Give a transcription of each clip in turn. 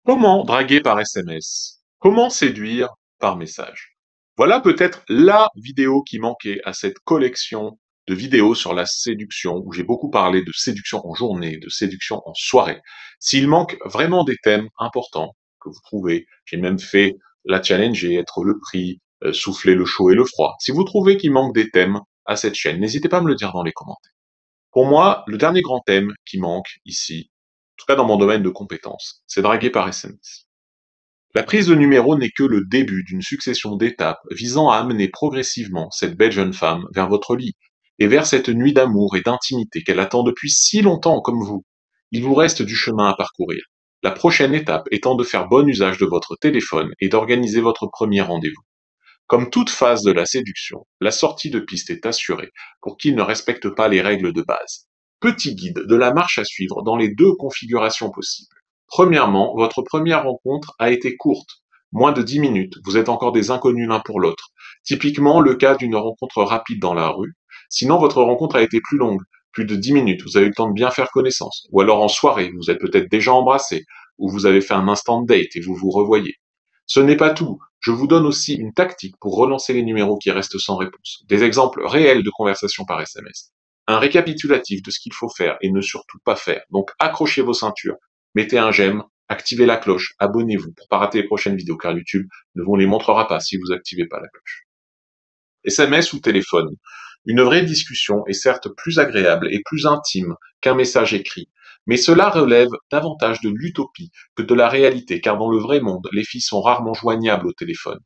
Comment draguer par SMS? Comment séduire par message? Voilà peut-être la vidéo qui manquait à cette collection de vidéos sur la séduction, où j'ai beaucoup parlé de séduction en journée, de séduction en soirée. S'il manque vraiment des thèmes importants que vous trouvez, j'ai même fait la challenger, être le prix, souffler le chaud et le froid. Si vous trouvez qu'il manque des thèmes à cette chaîne, n'hésitez pas à me le dire dans les commentaires. Pour moi, le dernier grand thème qui manque ici, en tout cas dans mon domaine de compétences, c'est draguer par SMS. La prise de numéro n'est que le début d'une succession d'étapes visant à amener progressivement cette belle jeune femme vers votre lit, et vers cette nuit d'amour et d'intimité qu'elle attend depuis si longtemps comme vous. Il vous reste du chemin à parcourir. La prochaine étape étant de faire bon usage de votre téléphone et d'organiser votre premier rendez-vous. Comme toute phase de la séduction, la sortie de piste est assurée pour qui ne respecte pas les règles de base. Petit guide de la marche à suivre dans les deux configurations possibles. Premièrement, votre première rencontre a été courte, moins de 10 minutes, vous êtes encore des inconnus l'un pour l'autre. Typiquement le cas d'une rencontre rapide dans la rue. Sinon, votre rencontre a été plus longue, plus de 10 minutes, vous avez eu le temps de bien faire connaissance. Ou alors en soirée, vous êtes peut-être déjà embrassé, ou vous avez fait un instant date et vous vous revoyez. Ce n'est pas tout, je vous donne aussi une tactique pour relancer les numéros qui restent sans réponse. Des exemples réels de conversations par SMS. Un récapitulatif de ce qu'il faut faire et ne surtout pas faire. Donc accrochez vos ceintures, mettez un j'aime, activez la cloche, abonnez-vous pour pas rater les prochaines vidéos car YouTube ne vous les montrera pas si vous activez pas la cloche. SMS ou téléphone. Une vraie discussion est certes plus agréable et plus intime qu'un message écrit, mais cela relève davantage de l'utopie que de la réalité, car dans le vrai monde, les filles sont rarement joignables au téléphone.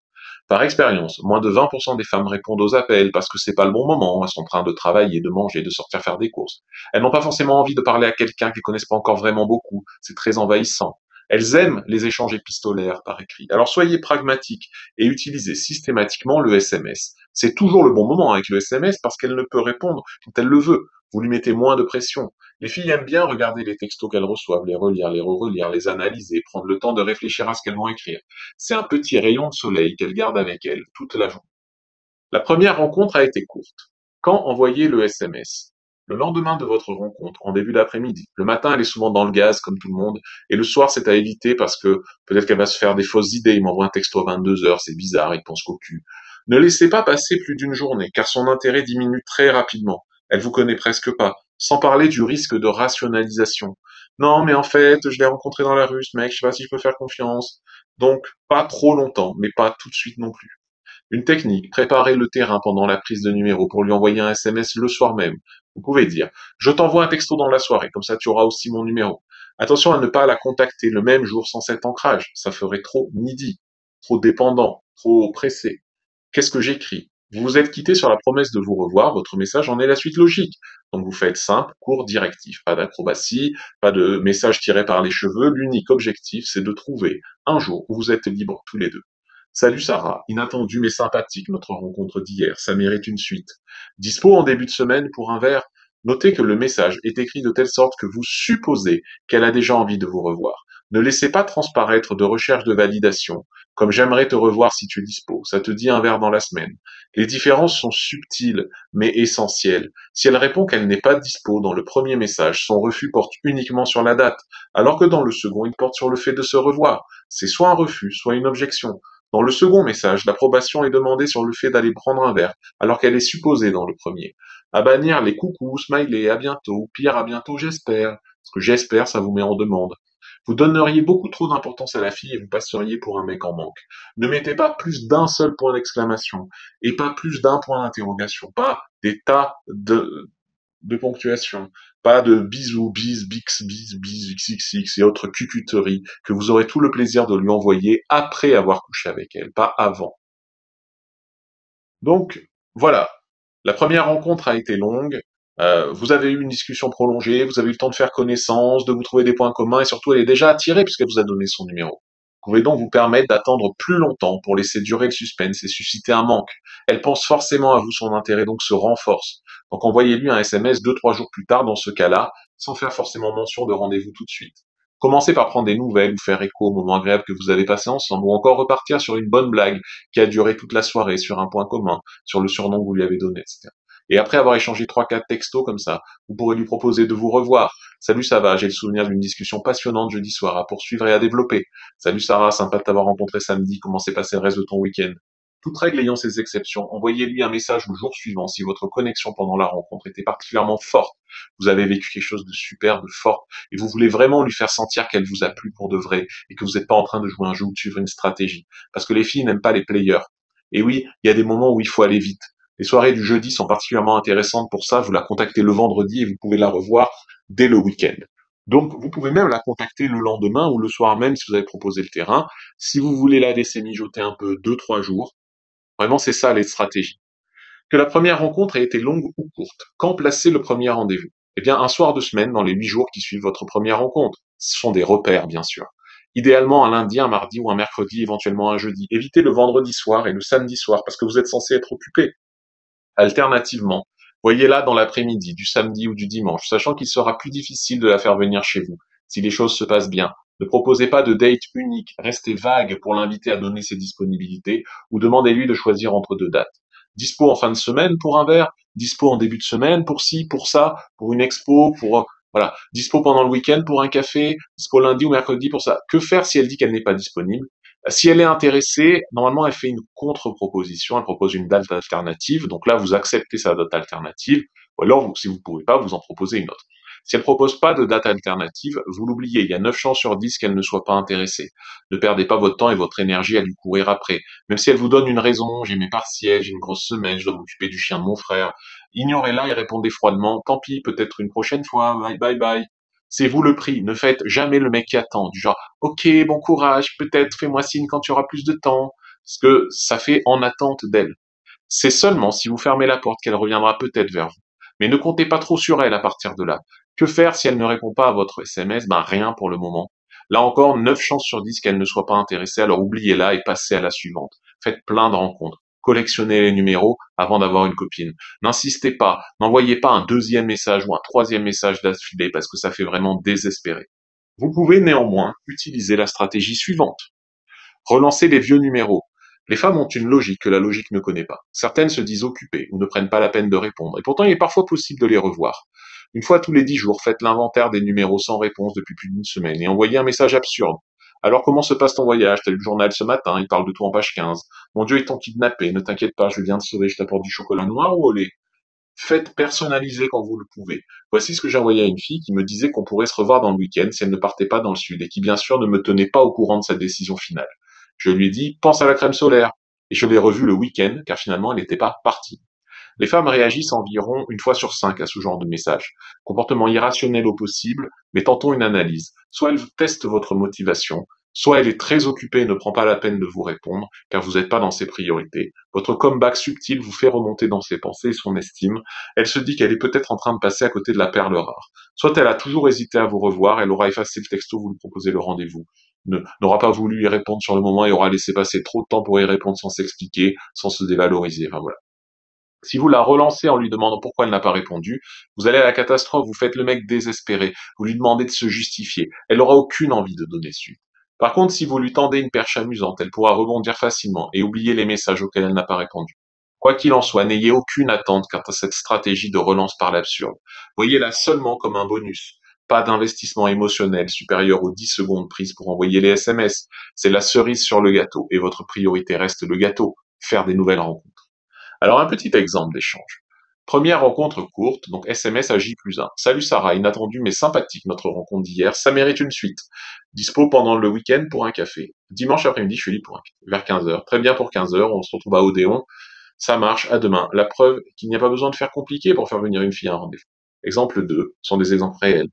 Par expérience, moins de 20% des femmes répondent aux appels parce que c'est pas le bon moment, elles sont en train de travailler, de manger, de sortir faire des courses. Elles n'ont pas forcément envie de parler à quelqu'un qu'elles connaissent pas encore vraiment beaucoup, c'est très envahissant. Elles aiment les échanges épistolaires par écrit. Alors soyez pragmatiques et utilisez systématiquement le SMS. C'est toujours le bon moment avec le SMS parce qu'elle ne peut répondre quand elle le veut. Vous lui mettez moins de pression. Les filles aiment bien regarder les textos qu'elles reçoivent, les relire, les re-relire, les analyser, prendre le temps de réfléchir à ce qu'elles vont écrire. C'est un petit rayon de soleil qu'elles gardent avec elles toute la journée. La première rencontre a été courte. Quand envoyer le SMS? Le lendemain de votre rencontre, en début d'après-midi. Le matin, elle est souvent dans le gaz, comme tout le monde, et le soir, c'est à éviter parce que peut-être qu'elle va se faire des fausses idées. Il m'envoie un texto à 22 heures, c'est bizarre, il pense qu'au cul. Ne laissez pas passer plus d'une journée, car son intérêt diminue très rapidement. Elle vous connaît presque pas, sans parler du risque de rationalisation. Non, mais en fait, je l'ai rencontré dans la rue, ce mec, je sais pas si je peux faire confiance. Donc, pas trop longtemps, mais pas tout de suite non plus. Une technique, préparer le terrain pendant la prise de numéro pour lui envoyer un SMS le soir même. Vous pouvez dire, je t'envoie un texto dans la soirée, comme ça tu auras aussi mon numéro. Attention à ne pas la contacter le même jour sans cet ancrage, ça ferait trop needy, trop dépendant, trop pressé. Qu'est-ce que j'écris? Vous vous êtes quitté sur la promesse de vous revoir, votre message en est la suite logique. Donc vous faites simple, court, directif. Pas d'acrobatie, pas de message tiré par les cheveux. L'unique objectif, c'est de trouver un jour où vous êtes libres tous les deux. Salut Sarah, inattendu mais sympathique notre rencontre d'hier, ça mérite une suite. Dispo en début de semaine pour un verre? Notez que le message est écrit de telle sorte que vous supposez qu'elle a déjà envie de vous revoir. Ne laissez pas transparaître de recherche de validation, comme j'aimerais te revoir si tu es dispo, ça te dit un verre dans la semaine. Les différences sont subtiles, mais essentielles. Si elle répond qu'elle n'est pas dispo dans le premier message, son refus porte uniquement sur la date, alors que dans le second, il porte sur le fait de se revoir. C'est soit un refus, soit une objection. Dans le second message, l'approbation est demandée sur le fait d'aller prendre un verre, alors qu'elle est supposée dans le premier. À bannir les coucous, smiley, à bientôt, ou pire à bientôt, j'espère. Parce que j'espère, ça vous met en demande. Vous donneriez beaucoup trop d'importance à la fille et vous passeriez pour un mec en manque. Ne mettez pas plus d'un seul point d'exclamation et pas plus d'un point d'interrogation. Pas des tas de ponctuation. Pas de bisous, bix, xxx et autres cucuteries que vous aurez tout le plaisir de lui envoyer après avoir couché avec elle, pas avant. Donc, voilà. La première rencontre a été longue. Vous avez eu une discussion prolongée, vous avez eu le temps de faire connaissance, de vous trouver des points communs et surtout elle est déjà attirée puisqu'elle vous a donné son numéro. Vous pouvez donc vous permettre d'attendre plus longtemps pour laisser durer le suspense et susciter un manque. Elle pense forcément à vous, son intérêt donc se renforce. Donc envoyez-lui un SMS 2, 3 jours plus tard dans ce cas-là, sans faire forcément mention de rendez-vous tout de suite. Commencez par prendre des nouvelles ou faire écho au moment agréable que vous avez passé ensemble ou encore repartir sur une bonne blague qui a duré toute la soirée sur un point commun, sur le surnom que vous lui avez donné, etc. Et après avoir échangé 3, 4 textos comme ça, vous pourrez lui proposer de vous revoir. Salut, ça va, j'ai le souvenir d'une discussion passionnante jeudi soir à poursuivre et à développer. Salut Sarah, sympa de t'avoir rencontré samedi, comment s'est passé le reste de ton week-end? Toute règle ayant ses exceptions, envoyez-lui un message le jour suivant si votre connexion pendant la rencontre était particulièrement forte. Vous avez vécu quelque chose de super, de fort, et vous voulez vraiment lui faire sentir qu'elle vous a plu pour de vrai, et que vous n'êtes pas en train de jouer un jeu ou de suivre une stratégie. Parce que les filles n'aiment pas les players. Et oui, il y a des moments où il faut aller vite. Les soirées du jeudi sont particulièrement intéressantes pour ça, vous la contactez le vendredi et vous pouvez la revoir dès le week-end. Donc, vous pouvez même la contacter le lendemain ou le soir même si vous avez proposé le terrain. Si vous voulez la laisser mijoter un peu, 2, 3 jours, vraiment c'est ça les stratégies. Que la première rencontre ait été longue ou courte. Quand placer le premier rendez-vous? Eh bien, un soir de semaine dans les 8 jours qui suivent votre première rencontre. Ce sont des repères, bien sûr. Idéalement, un lundi, un mardi ou un mercredi, éventuellement un jeudi. Évitez le vendredi soir et le samedi soir parce que vous êtes censé être occupé. Alternativement, voyez-la dans l'après-midi, du samedi ou du dimanche, sachant qu'il sera plus difficile de la faire venir chez vous, si les choses se passent bien. Ne proposez pas de date unique, restez vague pour l'inviter à donner ses disponibilités, ou demandez-lui de choisir entre 2 dates. Dispo en fin de semaine pour un verre, dispo en début de semaine pour ci, pour ça, pour une expo, voilà, dispo pendant le week-end pour un café, dispo lundi ou mercredi pour ça. Que faire si elle dit qu'elle n'est pas disponible? Si elle est intéressée, normalement, elle fait une contre-proposition, elle propose une date alternative. Donc là, vous acceptez sa date alternative, ou alors, si vous ne pouvez pas, vous en proposez une autre. Si elle propose pas de date alternative, vous l'oubliez. Il y a 9 chances sur 10 qu'elle ne soit pas intéressée. Ne perdez pas votre temps et votre énergie à lui courir après. Même si elle vous donne une raison, j'ai mes partiels, j'ai une grosse semaine, je dois m'occuper du chien de mon frère. Ignorez-la et répondez froidement, tant pis, peut-être une prochaine fois, bye bye bye. C'est vous le prix. Ne faites jamais le mec qui attend, du genre, ok, bon courage, peut-être fais-moi signe quand tu auras plus de temps, parce que ça fait en attente d'elle. C'est seulement si vous fermez la porte qu'elle reviendra peut-être vers vous. Mais ne comptez pas trop sur elle à partir de là. Que faire si elle ne répond pas à votre SMS? Ben rien pour le moment. Là encore, 9 chances sur 10 qu'elle ne soit pas intéressée, alors oubliez-la et passez à la suivante. Faites plein de rencontres. Collectionnez les numéros avant d'avoir une copine. N'insistez pas, n'envoyez pas un deuxième message ou un troisième message d'affilée parce que ça fait vraiment désespérer. Vous pouvez néanmoins utiliser la stratégie suivante. Relancer les vieux numéros. Les femmes ont une logique que la logique ne connaît pas. Certaines se disent occupées ou ne prennent pas la peine de répondre, et pourtant il est parfois possible de les revoir. Une fois tous les 10 jours, faites l'inventaire des numéros sans réponse depuis plus d'une semaine et envoyez un message absurde. Alors comment se passe ton voyage? T'as lu le journal ce matin, il parle de toi en page 15. Mon Dieu, ils t'ont kidnappé, ne t'inquiète pas, je viens de sauver, je t'apporte du chocolat noir ou au lait? Faites personnaliser quand vous le pouvez. Voici ce que j'ai envoyé à une fille qui me disait qu'on pourrait se revoir dans le week-end si elle ne partait pas dans le sud et qui bien sûr ne me tenait pas au courant de sa décision finale. Je lui ai dit, pense à la crème solaire. Et je l'ai revue le week-end, car finalement elle n'était pas partie. Les femmes réagissent environ 1 fois sur 5 à ce genre de message. Comportement irrationnel au possible, mais tentons une analyse. Soit elle teste votre motivation, soit elle est très occupée et ne prend pas la peine de vous répondre, car vous n'êtes pas dans ses priorités. Votre comeback subtil vous fait remonter dans ses pensées et son estime. Elle se dit qu'elle est peut-être en train de passer à côté de la perle rare. Soit elle a toujours hésité à vous revoir, elle aura effacé le texto, vous lui proposez le rendez-vous. N'aura pas voulu y répondre sur le moment et aura laissé passer trop de temps pour y répondre sans s'expliquer, sans se dévaloriser. Enfin voilà. Si vous la relancez en lui demandant pourquoi elle n'a pas répondu, vous allez à la catastrophe, vous faites le mec désespéré, vous lui demandez de se justifier. Elle n'aura aucune envie de donner suite. Par contre, si vous lui tendez une perche amusante, elle pourra rebondir facilement et oublier les messages auxquels elle n'a pas répondu. Quoi qu'il en soit, n'ayez aucune attente quant à cette stratégie de relance par l'absurde. Voyez-la seulement comme un bonus. Pas d'investissement émotionnel supérieur aux 10 secondes prises pour envoyer les SMS. C'est la cerise sur le gâteau et votre priorité reste le gâteau, faire des nouvelles rencontres. Alors un petit exemple d'échange. Première rencontre courte, donc SMS à J+1. Salut Sarah, inattendu mais sympathique notre rencontre d'hier, ça mérite une suite. Dispo pendant le week-end pour un café. Dimanche après-midi, je suis libre pour un café, vers 15h. Très bien pour 15h, on se retrouve à Odéon. Ça marche, à demain. La preuve qu'il n'y a pas besoin de faire compliqué pour faire venir une fille à un rendez-vous. Exemple 2, sont des exemples réels.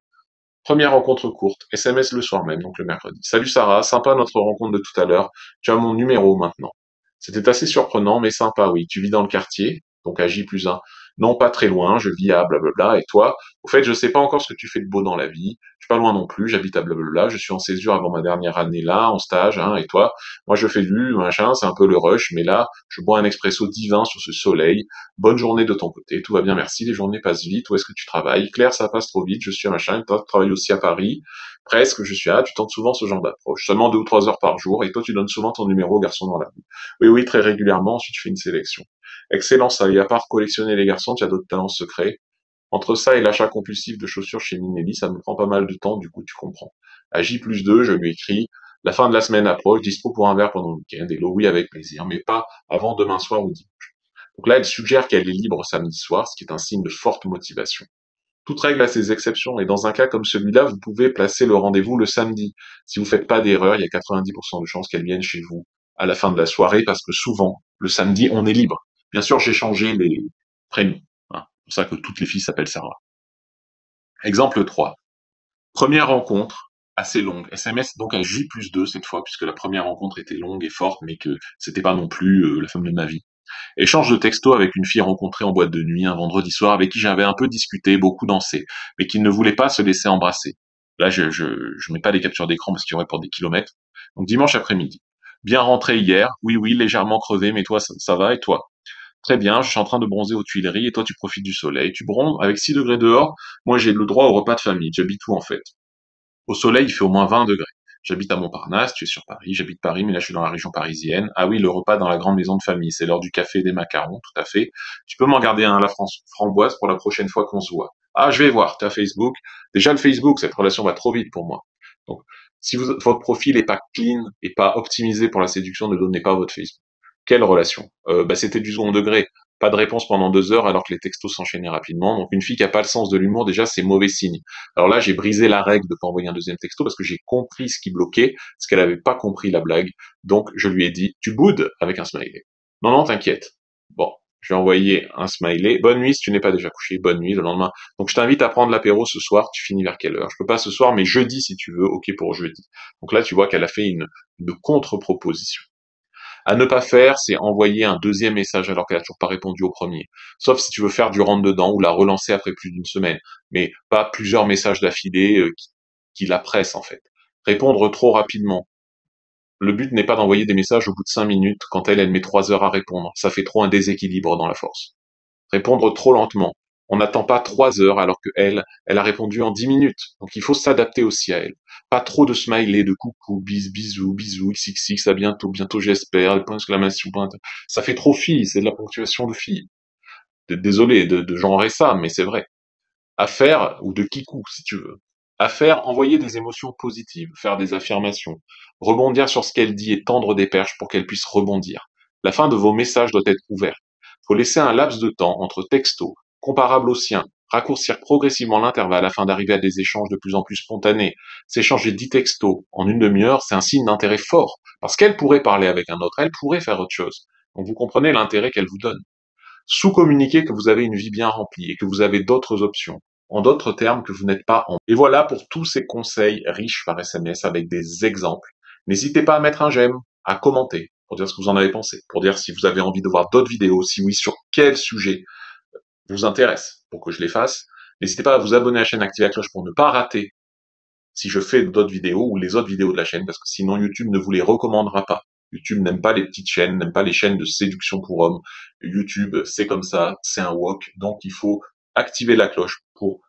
Première rencontre courte, SMS le soir même, donc le mercredi. Salut Sarah, sympa notre rencontre de tout à l'heure. Tu as mon numéro maintenant. C'était assez surprenant, mais sympa, oui. Tu vis dans le quartier, donc à J+1. Non, pas très loin, je vis à blablabla. Et toi? Au fait, je sais pas encore ce que tu fais de beau dans la vie. Je suis pas loin non plus, j'habite à blablabla. Je suis en césure avant ma dernière année là, en stage, hein. Et toi? Moi, je fais du machin, c'est un peu le rush, mais là, je bois un expresso divin sur ce soleil. Bonne journée de ton côté, tout va bien, merci. Les journées passent vite. Où est-ce que tu travailles? Claire, ça passe trop vite. Je suis un machin. Et toi, tu travailles aussi à Paris. Presque, je suis tu tentes souvent ce genre d'approche. Seulement 2 ou 3 heures par jour. Et toi, tu donnes souvent ton numéro au garçon dans la rue. Oui, oui, très régulièrement. Ensuite, je fais une sélection. Excellent, ça. Et à part collectionner les garçons, tu as d'autres talents secrets. Entre ça et l'achat compulsif de chaussures chez Minelli, ça me prend pas mal de temps, du coup, tu comprends. À J+2, je lui écris, la fin de la semaine approche, dispo pour un verre pendant le week-end, et oui, avec plaisir, mais pas avant demain soir ou dimanche. Donc là, elle suggère qu'elle est libre samedi soir, ce qui est un signe de forte motivation. Toute règle a ses exceptions, et dans un cas comme celui-là, vous pouvez placer le rendez-vous le samedi. Si vous faites pas d'erreur, il y a 90% de chances qu'elle vienne chez vous à la fin de la soirée, parce que souvent, le samedi, on est libre. Bien sûr, j'ai changé les prénoms. Hein. C'est pour ça que toutes les filles s'appellent Sarah. Exemple 3. Première rencontre, assez longue. SMS donc à J+2 cette fois, puisque la première rencontre était longue et forte, mais que c'était pas non plus la femme de ma vie. Échange de texto avec une fille rencontrée en boîte de nuit un vendredi soir avec qui j'avais un peu discuté, beaucoup dansé, mais qui ne voulait pas se laisser embrasser. Là, je mets pas les captures d'écran parce qu'il y aurait pour des kilomètres. Donc dimanche après-midi. Bien rentré hier, oui, oui, légèrement crevé, mais toi, ça va, et toi? Très bien, je suis en train de bronzer aux Tuileries, et toi, tu profites du soleil. Tu bronzes avec 6 degrés dehors, moi j'ai le droit au repas de famille. J'habite où en fait? Au soleil, il fait au moins 20 degrés. J'habite à Montparnasse, tu es sur Paris, j'habite Paris, mais là je suis dans la région parisienne. Ah oui, le repas dans la grande maison de famille, c'est l'heure du café et des macarons, tout à fait. Tu peux m'en garder un à la framboise pour la prochaine fois qu'on se voit. Ah, je vais voir, t'as Facebook. Déjà le Facebook, cette relation va trop vite pour moi. Donc, si votre profil est pas clean et pas optimisé pour la séduction, ne donnez pas votre Facebook. Quelle relation? C'était du second degré. Pas de réponse pendant 2 heures alors que les textos s'enchaînaient rapidement. Donc une fille qui a pas le sens de l'humour, déjà c'est mauvais signe. Alors là, j'ai brisé la règle de pas envoyer un deuxième texto parce que j'ai compris ce qui bloquait, parce qu'elle avait pas compris la blague. Donc je lui ai dit, tu boudes avec un smiley. Non, non, t'inquiète. Bon, je vais envoyer un smiley. Bonne nuit si tu n'es pas déjà couché. Bonne nuit le lendemain. Donc je t'invite à prendre l'apéro ce soir. Tu finis vers quelle heure? Je peux pas ce soir, mais jeudi si tu veux. Ok pour jeudi. Donc là, tu vois qu'elle a fait une contre-proposition. À ne pas faire, c'est envoyer un deuxième message alors qu'elle a toujours pas répondu au premier. Sauf si tu veux faire du rentre-dedans ou la relancer après plus d'une semaine. Mais pas plusieurs messages d'affilée qui la pressent en fait. Répondre trop rapidement. Le but n'est pas d'envoyer des messages au bout de 5 minutes quand elle met 3 heures à répondre. Ça fait trop un déséquilibre dans la force. Répondre trop lentement. On n'attend pas 3 heures alors que elle a répondu en 10 minutes. Donc il faut s'adapter aussi à elle. Pas trop de smiley, de coucou, bisous, bisous, xxx, à bientôt, bientôt j'espère, le point d'exclamation, ça fait trop fille, c'est de la ponctuation de fille. Désolé de genrer ça, mais c'est vrai. À faire, ou de kikou si tu veux. À faire, envoyer des émotions positives, faire des affirmations, rebondir sur ce qu'elle dit et tendre des perches pour qu'elle puisse rebondir. La fin de vos messages doit être ouverte. Il faut laisser un laps de temps entre textos, comparables aux siens, raccourcir progressivement l'intervalle afin d'arriver à des échanges de plus en plus spontanés. S'échanger 10 textos en une demi-heure, c'est un signe d'intérêt fort, parce qu'elle pourrait parler avec un autre, elle pourrait faire autre chose. Donc vous comprenez l'intérêt qu'elle vous donne. Sous-communiquez que vous avez une vie bien remplie et que vous avez d'autres options. En d'autres termes, que vous n'êtes pas en... Et voilà pour tous ces conseils riches par SMS avec des exemples. N'hésitez pas à mettre un j'aime, à commenter, pour dire ce que vous en avez pensé, pour dire si vous avez envie de voir d'autres vidéos, si oui, sur quel sujet vous intéresse, pour que je les fasse. N'hésitez pas à vous abonner à la chaîne, activer la cloche pour ne pas rater si je fais d'autres vidéos ou les autres vidéos de la chaîne, parce que sinon YouTube ne vous les recommandera pas. YouTube n'aime pas les petites chaînes, n'aime pas les chaînes de séduction pour hommes. YouTube, c'est comme ça, c'est un wok, donc il faut activer la cloche pour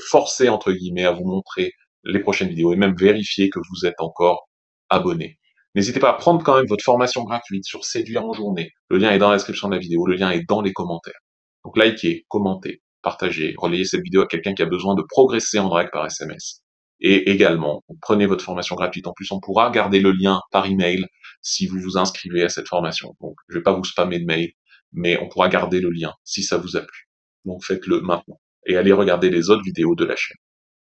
forcer, entre guillemets, à vous montrer les prochaines vidéos et même vérifier que vous êtes encore abonné. N'hésitez pas à prendre quand même votre formation gratuite sur Séduire en journée. Le lien est dans la description de la vidéo, le lien est dans les commentaires. Donc likez, commentez, partagez, relayez cette vidéo à quelqu'un qui a besoin de progresser en drague par SMS. Et également, prenez votre formation gratuite. En plus, on pourra garder le lien par email si vous vous inscrivez à cette formation. Donc, je vais pas vous spammer de mail, mais on pourra garder le lien si ça vous a plu. Donc, faites-le maintenant. Et allez regarder les autres vidéos de la chaîne.